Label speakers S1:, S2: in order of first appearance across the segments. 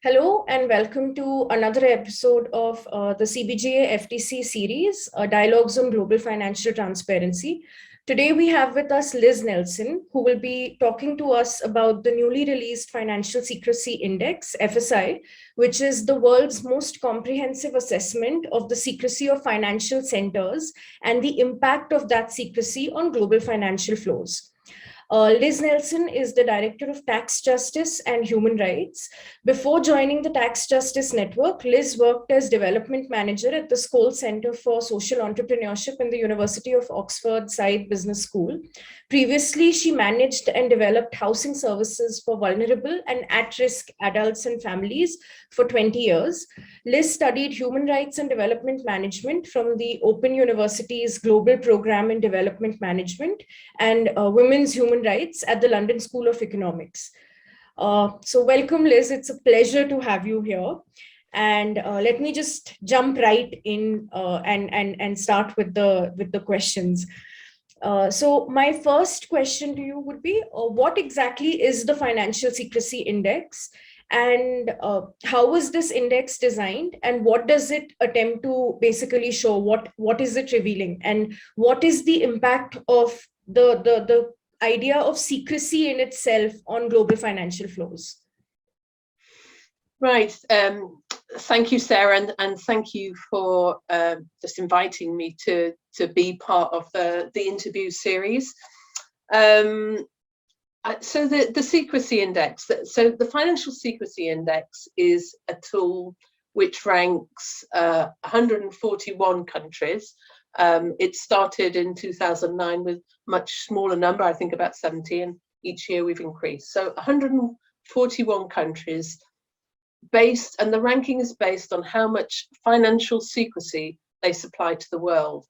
S1: Hello and welcome to another episode of the CBGA FTC series, Dialogues on Global Financial Transparency. Today we have with us Liz Nelson, who will be talking to us about the newly released Financial Secrecy Index, FSI, which is the world's most comprehensive assessment of the secrecy of financial centers and the impact of that secrecy on global financial flows. Liz Nelson is the Director of Tax Justice and Human Rights. Before joining the Tax Justice Network, Liz worked as Development Manager at the Skoll Center for Social Entrepreneurship in the University of Oxford Said Business School. Previously, she managed and developed housing services for vulnerable and at-risk adults and families for 20 years. Liz studied Human Rights and Development Management from the Open University's Global Program in Development Management and Women's Human Rights at the London School of Economics. So welcome, Liz. It's a pleasure to have you here. And let me just jump right in and start with the questions. So my first question to you would be, what exactly is the Financial Secrecy Index? And how was this index designed? And what does it attempt to basically show? What is it revealing? And what is the impact of the idea of secrecy in itself on global financial flows?
S2: Right. Thank you, Sarah, and thank you for just inviting me to be part of the interview series. So the Secrecy Index, so the Financial Secrecy Index is a tool which ranks 141 countries. It started in 2009 with much smaller number, I think about 70, and each year we've increased. So 141 countries and the ranking is based on how much financial secrecy they supply to the world.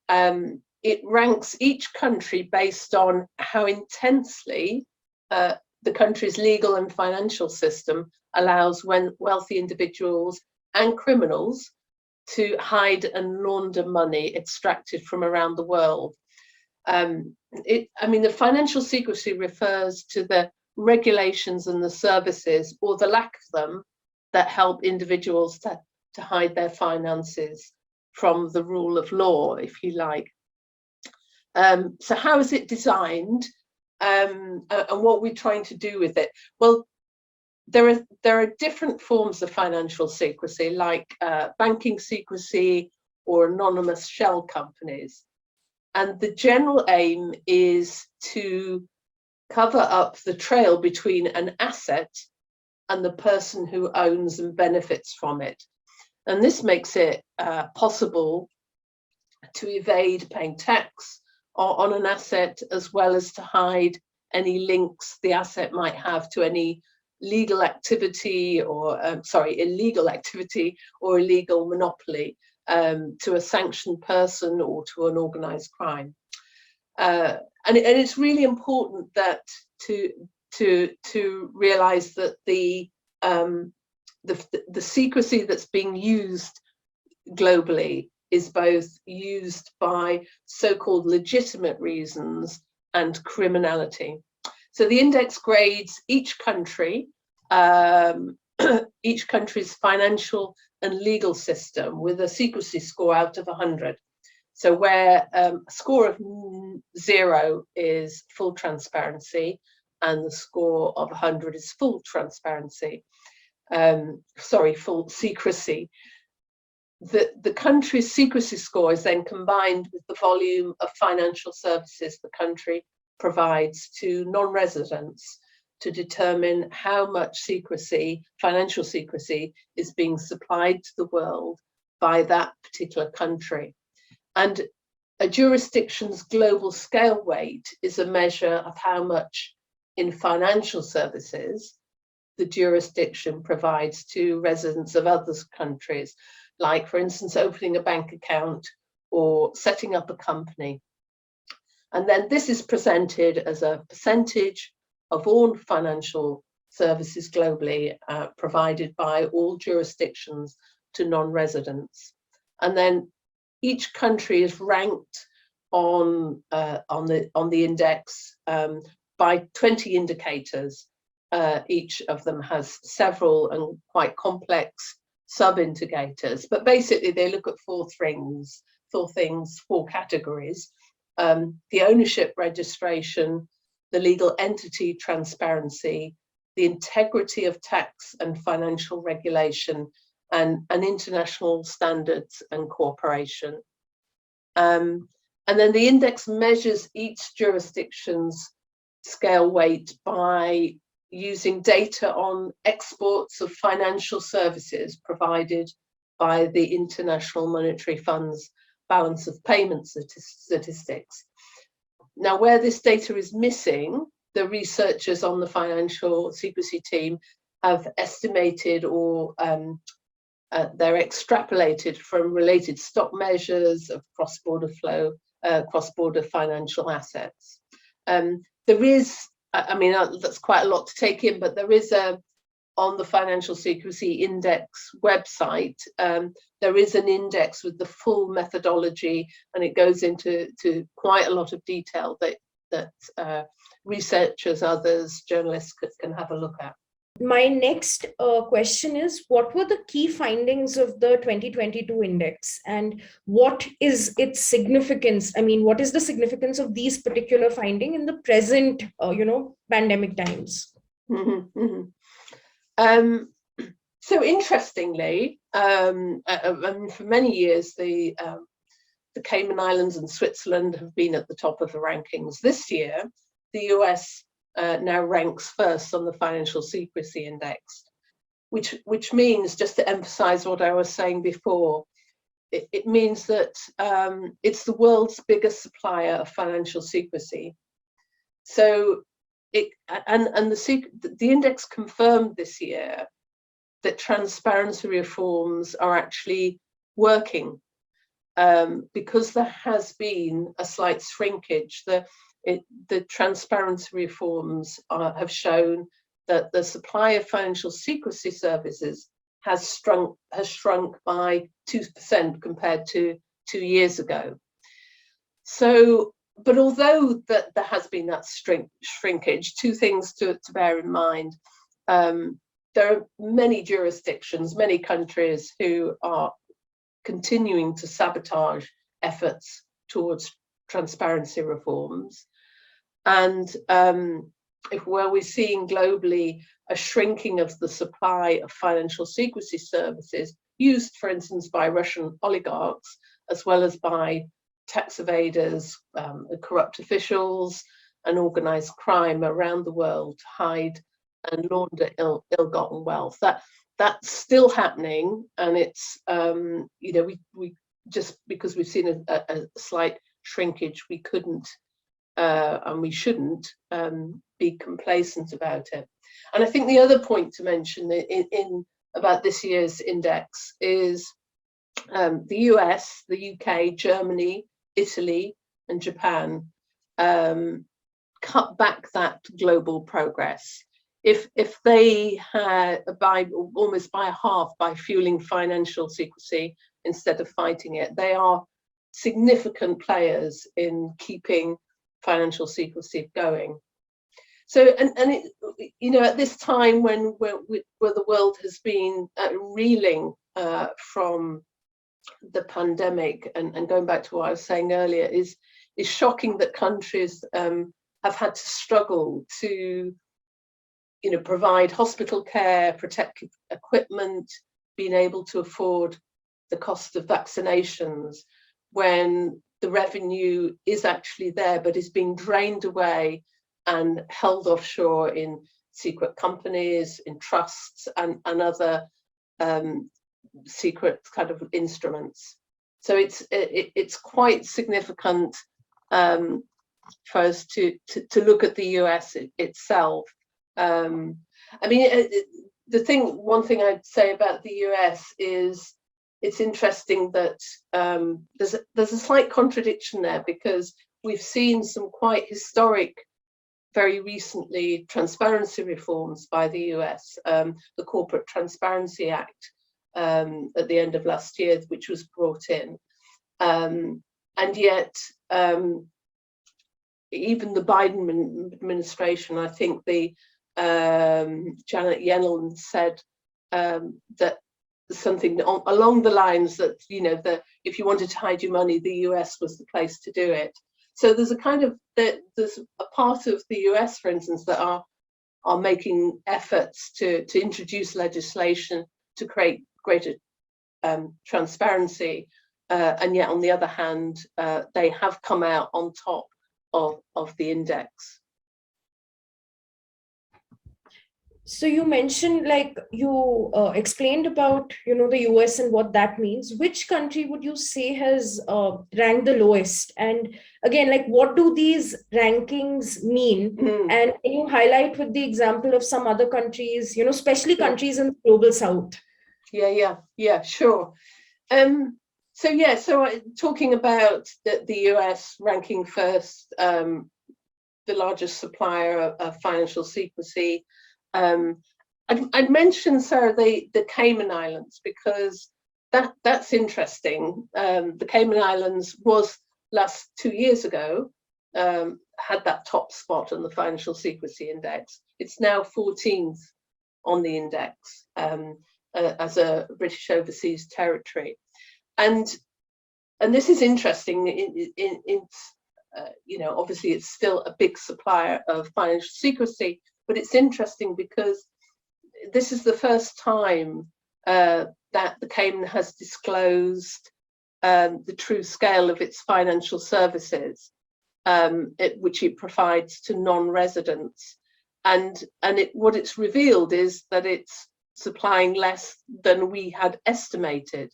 S2: It ranks each country based on how intensely the country's legal and financial system allows wealthy individuals and criminals to hide and launder money extracted from around the world. The financial secrecy refers to the regulations and the services, or the lack of them, that help individuals to hide their finances from the rule of law, if you like. So how is it designed, and what we're trying to do with it? Well, there are different forms of financial secrecy, like banking secrecy or anonymous shell companies. And the general aim is to cover up the trail between an asset and the person who owns and benefits from it. And this makes it possible to evade paying tax on an asset, as well as to hide any links the asset might have to any illegal activity or illegal monopoly, to a sanctioned person or to an organized crime. And it's really important that to realize that the secrecy that's being used globally is both used by so-called legitimate reasons and criminality. So the index grades each country, each country's financial and legal system with a secrecy score out of 100. So where a score of 0 is full transparency and the score of 100 is full transparency, full secrecy. The country's secrecy score is then combined with the volume of financial services the country provides to non-residents to determine how much secrecy, financial secrecy, is being supplied to the world by that particular country. And a jurisdiction's global scale weight is a measure of how much in financial services the jurisdiction provides to residents of other countries, like, for instance, opening a bank account or setting up a company. And then this is presented as a percentage of all financial services globally provided by all jurisdictions to non-residents. And then each country is ranked on the index by 20 indicators, each of them has several and quite complex sub-indicators, but basically they look at four things, four categories: the ownership registration, the legal entity transparency, the integrity of tax and financial regulation, and international standards and cooperation. And then the index measures each jurisdiction's scale weight by using data on exports of financial services provided by the International Monetary Fund's balance of payments statistics. Now, where this data is missing, the researchers on the Financial Secrecy team have estimated or they're extrapolated from related stock measures of cross-border flow, cross-border financial assets. There is, I mean, that's quite a lot to take in, but there is on the Financial Secrecy Index website, there is an index with the full methodology, and it goes into quite a lot of detail that researchers, others, journalists can have a look at.
S1: My next question is, what were the key findings of the 2022 index, and what is its significance? I mean, what is the significance of these particular findings in the present, pandemic times?
S2: Mm-hmm, mm-hmm. So interestingly, for many years, the Cayman Islands and Switzerland have been at the top of the rankings. This year, the US now ranks first on the Financial Secrecy Index, which means, just to emphasize what I was saying before, it means that it's the world's biggest supplier of financial secrecy. So the index confirmed this year that transparency reforms are actually working, because there has been a slight shrinkage. The transparency reforms have shown that the supply of financial secrecy services has shrunk by 2% compared to 2 years ago. So, but although there has been that shrinkage, two things to bear in mind. There are many jurisdictions, many countries who are continuing to sabotage efforts towards transparency reforms. And where we're seeing globally a shrinking of the supply of financial secrecy services used, for instance, by Russian oligarchs, as well as by tax evaders, corrupt officials, and organized crime around the world to hide and launder ill-gotten wealth. That's still happening, and it's we just because we've seen a slight shrinkage, we couldn't and we shouldn't be complacent about it. And I think the other point to mention in about this year's index is the US, the UK, Germany, Italy, and Japan cut back that global progress. If they had almost by half by fueling financial secrecy instead of fighting it, they are significant players in keeping financial secrecy going. So, and at this time when the world has been reeling from the pandemic, and going back to what I was saying earlier, is shocking that countries have had to struggle to provide hospital care, protective equipment, being able to afford the cost of vaccinations, when the revenue is actually there but is being drained away and held offshore in secret companies, in trusts, and other secret kind of instruments. So it's quite significant for us to look at the US itself. I mean, one thing I'd say about the US is it's interesting that there's a slight contradiction there, because we've seen some quite historic, very recently, transparency reforms by the US, the Corporate Transparency Act at the end of last year, which was brought in. And yet, even the Biden administration, I think the Janet Yellen said that something along the lines that, if you wanted to hide your money, the US was the place to do it. So there's there's a part of the US, for instance, that are making efforts to introduce legislation to create greater transparency, and yet on the other hand, they have come out on top of the index.
S1: So you mentioned, like, you explained about, the US and what that means. Which country would you say has ranked the lowest? And again, like, what do these rankings mean? And can you highlight with the example of some other countries, especially countries in the global South?
S2: Yeah, sure. So talking about the US ranking first, the largest supplier of financial secrecy. I'd mention, Sarah, the Cayman Islands, because that's interesting. The Cayman Islands was last 2 years ago, had that top spot on the Financial Secrecy Index. It's now 14th on the index as a British overseas territory. And this is interesting. Obviously it's still a big supplier of financial secrecy, but it's interesting because this is the first time that the Cayman has disclosed the true scale of its financial services, which it provides to non-residents. And what it's revealed is that it's supplying less than we had estimated.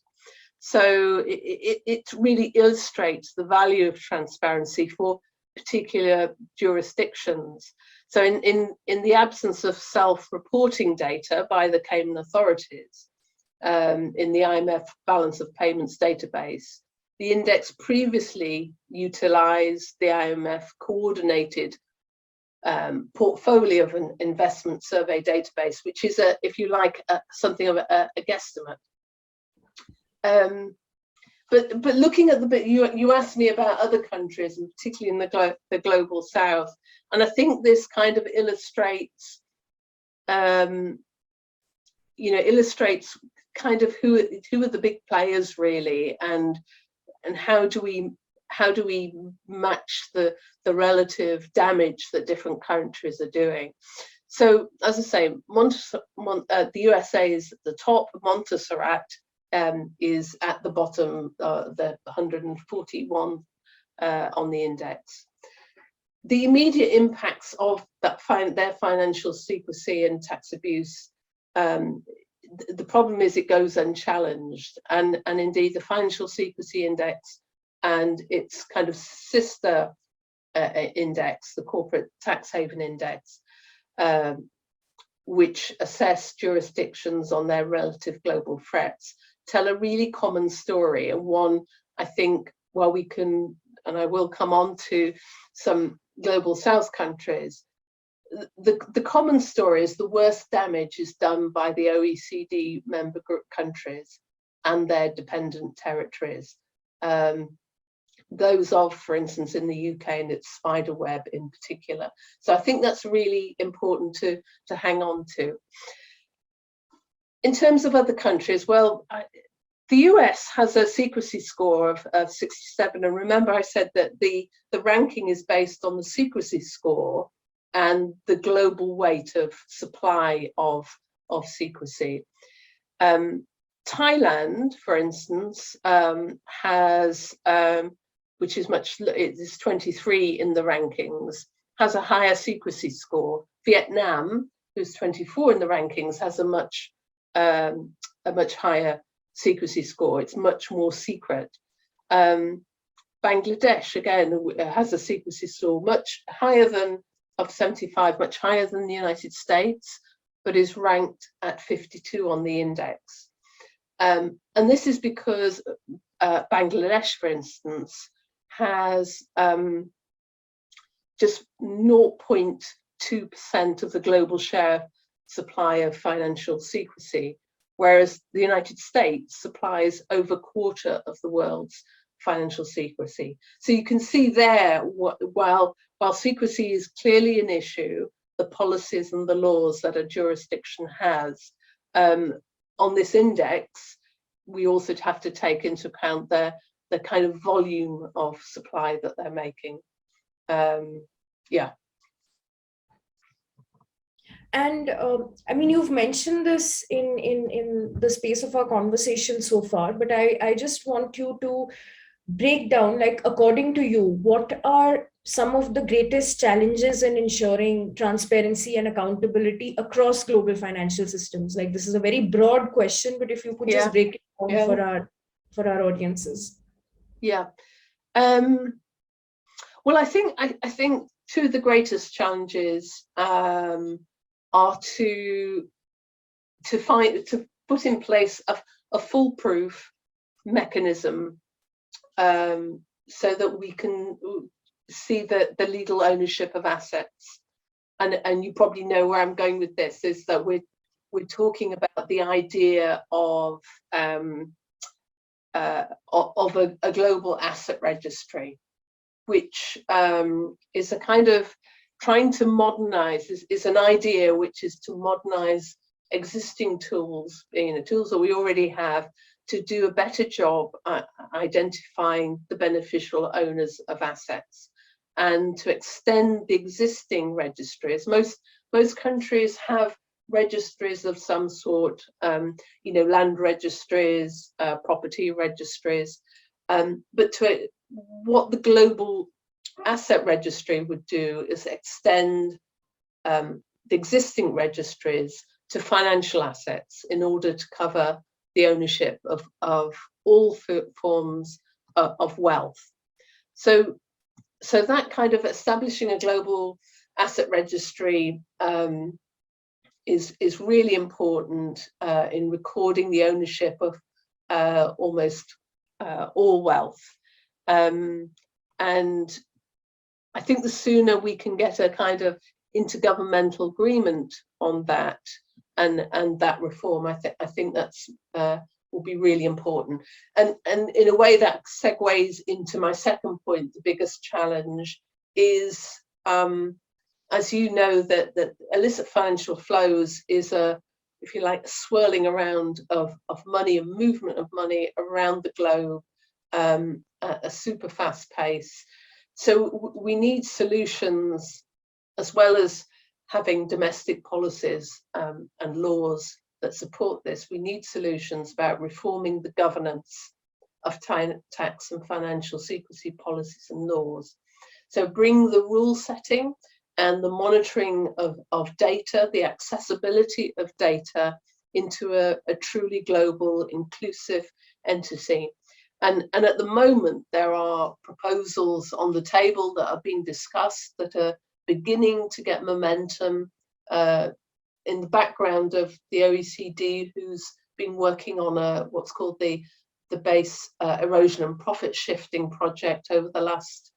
S2: So it really illustrates the value of transparency for particular jurisdictions. So in the absence of self-reporting data by the Cayman authorities, in the IMF balance of payments database, the index previously utilized the IMF coordinated portfolio of an investment survey database, which is, if you like, something of a guesstimate. But looking at the bit, you asked me about other countries, and particularly in the global South, and I think this kind of illustrates, illustrates kind of who are the big players really, and how do we match the relative damage that different countries are doing. So, as I say, the USA is at the top. Montserrat is at the bottom, the 141 on the index. The immediate impacts of their financial secrecy and tax abuse, the problem is it goes unchallenged, and indeed the Financial Secrecy Index and its kind of sister index, the Corporate Tax Haven Index, which assess jurisdictions on their relative global threats, tell a really common story, and one I think, while we can, and I will come on to some global South countries, the common story is the worst damage is done by the OECD member group countries and their dependent territories. Those of, for instance, in the UK and its spider web in particular. So I think that's really important to hang on to. In terms of other countries, well, the US has a secrecy score of 67. And remember I said that the ranking is based on the secrecy score and the global weight of supply of secrecy. Thailand, for instance, has, which is it is 23 in the rankings, has a higher secrecy score. Vietnam, who's 24 in the rankings, has a much higher secrecy score. It's much more secret. Bangladesh, again, has a secrecy score much higher than, of 75, much higher than the United States, but is ranked at 52 on the index. And this is because Bangladesh, for instance, has just 0.2% of the global share supply of financial secrecy, whereas the United States supplies over a quarter of the world's financial secrecy. So you can see there, while secrecy is clearly an issue, the policies and the laws that a jurisdiction has. On this index, we also have to take into account the kind of volume of supply that they're making. Yeah.
S1: And I mean, you've mentioned this in the space of our conversation so far, but I just want you to break down, like, according to you, what are some of the greatest challenges in ensuring transparency and accountability across global financial systems? Like, this is a very broad question, but if you could just break it down for our audiences.
S2: Yeah. Well, I think two of the greatest challenges are to put in place a foolproof mechanism, so that we can see the legal ownership of assets. And you probably know where I'm going with this, is that we're talking about the idea of a global asset registry, which is a kind of trying to modernize, is an idea which is to modernize existing tools, tools that we already have, to do a better job at identifying the beneficial owners of assets, and to extend the existing registries. Most countries have registries of some sort, land registries, property registries, but what the global asset registry would do is extend the existing registries to financial assets in order to cover the ownership of all forms of wealth. So that kind of establishing a global asset registry is really important in recording the ownership of almost all wealth. And I think the sooner we can get a kind of intergovernmental agreement on that and that reform, I think that's will be really important. And in a way that segues into my second point. The biggest challenge is, as you know, that illicit financial flows is if you like, swirling around of money and movement of money around the globe at a super fast pace. So we need solutions, as well as having domestic policies and laws that support this. We need solutions about reforming the governance of tax and financial secrecy policies and laws. So bring the rule setting and the monitoring of data, the accessibility of data, into a truly global, inclusive entity. And at the moment, there are proposals on the table that are being discussed that are beginning to get momentum in the background of the OECD, who's been working on what's called the base erosion and profit shifting project over the last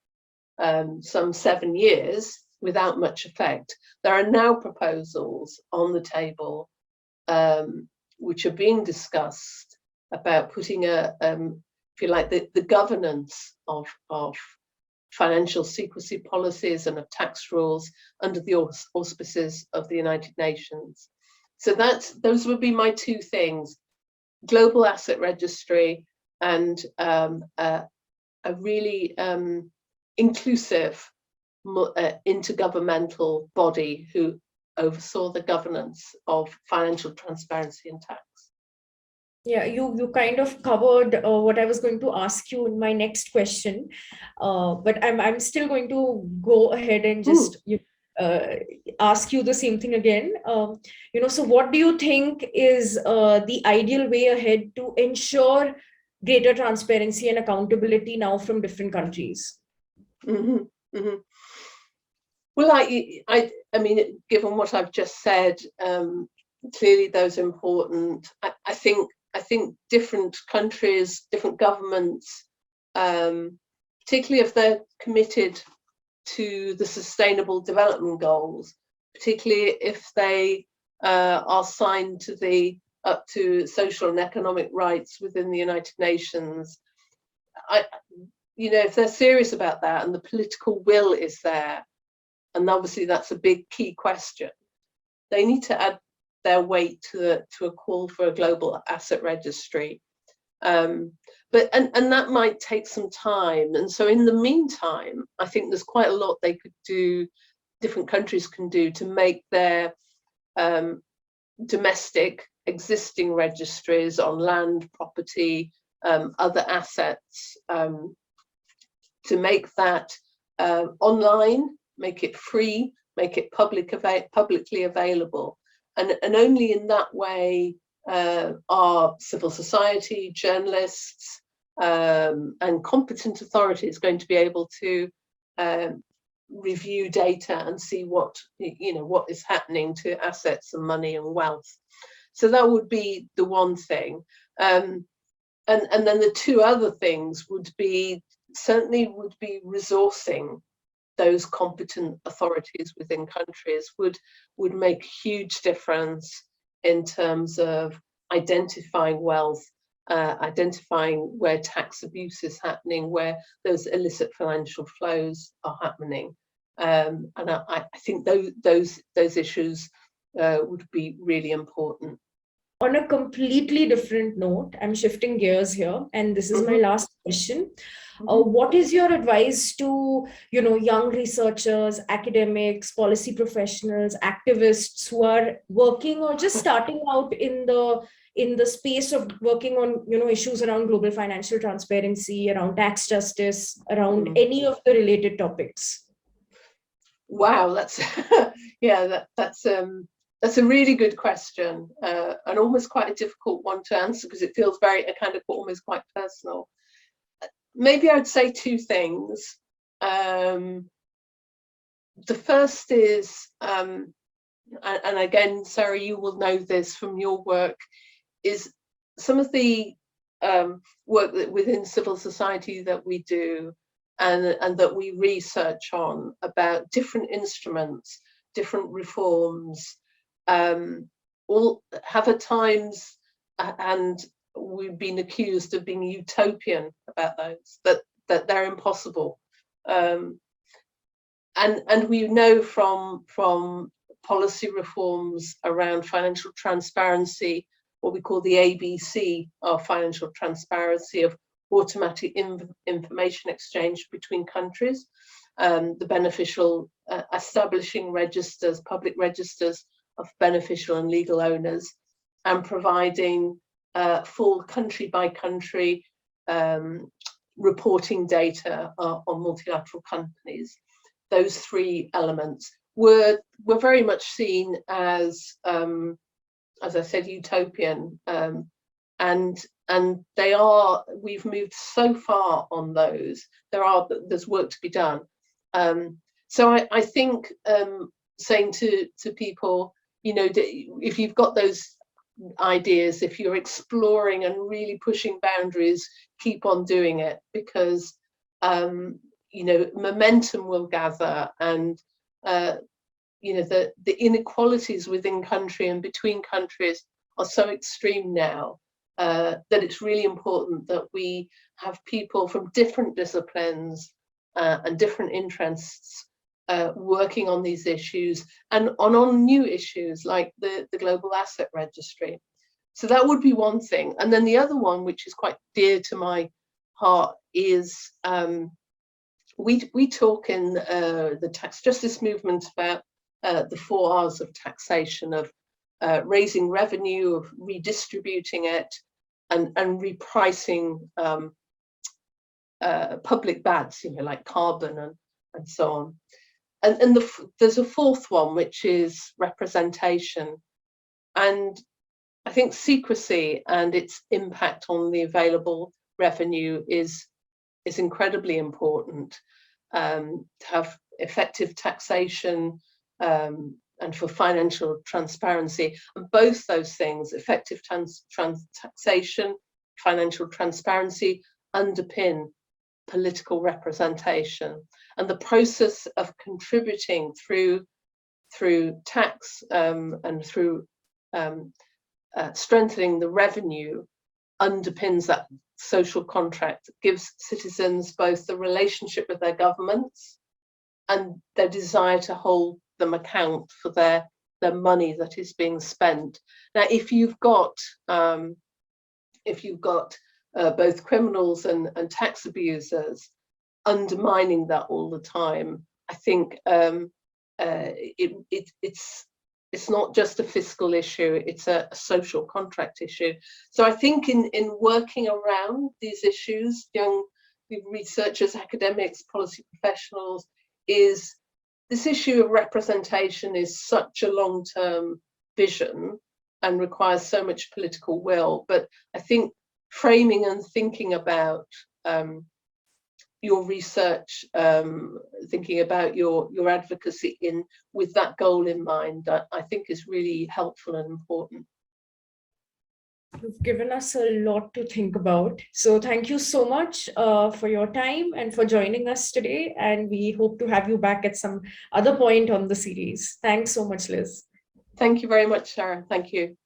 S2: some 7 years, without much effect. There are now proposals on the table which are being discussed about putting if you like, the governance of financial secrecy policies and of tax rules under the auspices of the United Nations. So those would be my two things: global asset registry and a really inclusive intergovernmental body who oversaw the governance of financial transparency and tax.
S1: Yeah, you kind of covered what I was going to ask you in my next question, but I'm still going to go ahead and just ask you the same thing again. So what do you think is the ideal way ahead to ensure greater transparency and accountability now from different countries?
S2: Mm-hmm, mm-hmm. Well, I mean, given what I've just said, clearly those are important. I think different countries, different governments, particularly if they're committed to the Sustainable Development Goals, particularly if they are signed to up to social and economic rights within the United Nations, if they're serious about that and the political will is there, and obviously that's a big key question, they need to add their weight to a call for a global asset registry. But that might take some time. And so in the meantime, I think there's quite a lot they could do, different countries can do to make their domestic existing registries on land, property, other assets, to make that online, make it free, make it publicly available. And only in that way are civil society, journalists, and competent authorities going to be able to review data and see what is happening to assets and money and wealth. So that would be the one thing. And then the two other things would be resourcing those competent authorities within countries would make huge difference in terms of identifying wealth, identifying where tax abuse is happening, where those illicit financial flows are happening. And I think those issues would be really important.
S1: On a completely different note, I'm shifting gears here, and this is my last question. What is your advice to, young researchers, academics, policy professionals, activists who are working or just starting out in the space of working on, issues around global financial transparency, around tax justice, around any of the related topics?
S2: Wow, that's that's a really good question, and almost quite a difficult one to answer because it feels almost quite personal. Maybe I'd say two things. The first is, and again, Sarah, you will know this from your work, is some of the work that within civil society that we do and that we research on about different instruments, different reforms, all have at times, and we've been accused of being utopian about those, that they're impossible. And we know from policy reforms around financial transparency, what we call the ABC of financial transparency, of automatic information exchange between countries, the beneficial, establishing registers, public registers of beneficial and legal owners, and providing full country by country reporting data on multilateral companies. Those three elements were very much seen as I said, utopian, and they are. We've moved so far on those. There's work to be done. So I think saying to people, if you've got those ideas, if you're exploring and really pushing boundaries, keep on doing it, because momentum will gather, and the inequalities within country and between countries are so extreme now that it's really important that we have people from different disciplines and different interests working on these issues and on new issues like the global asset registry. So that would be one thing. And then the other one, which is quite dear to my heart, is we talk in the tax justice movement about the 4 R's of taxation, of raising revenue, of redistributing it, and repricing public bads, like carbon and so on. And there's a fourth one, which is representation. And I think secrecy and its impact on the available revenue is incredibly important, to have effective taxation and for financial transparency. And both those things, effective taxation, financial transparency, underpin political representation. And the process of contributing through tax and through strengthening the revenue underpins that social contract, gives citizens both the relationship with their governments and their desire to hold them account for their money that is being spent. Now, if you've got both criminals and tax abusers undermining that all the time, I think it's not just a fiscal issue, it's a social contract issue. So I think in working around these issues, young researchers, academics, policy professionals, is this issue of representation is such a long-term vision and requires so much political will. But I think framing and thinking about your research, thinking about your advocacy with that goal in mind, I think is really helpful and important.
S1: You've given us a lot to think about. So thank you so much for your time and for joining us today. And we hope to have you back at some other point on the series. Thanks so much, Liz.
S2: Thank you very much, Sarah. Thank you.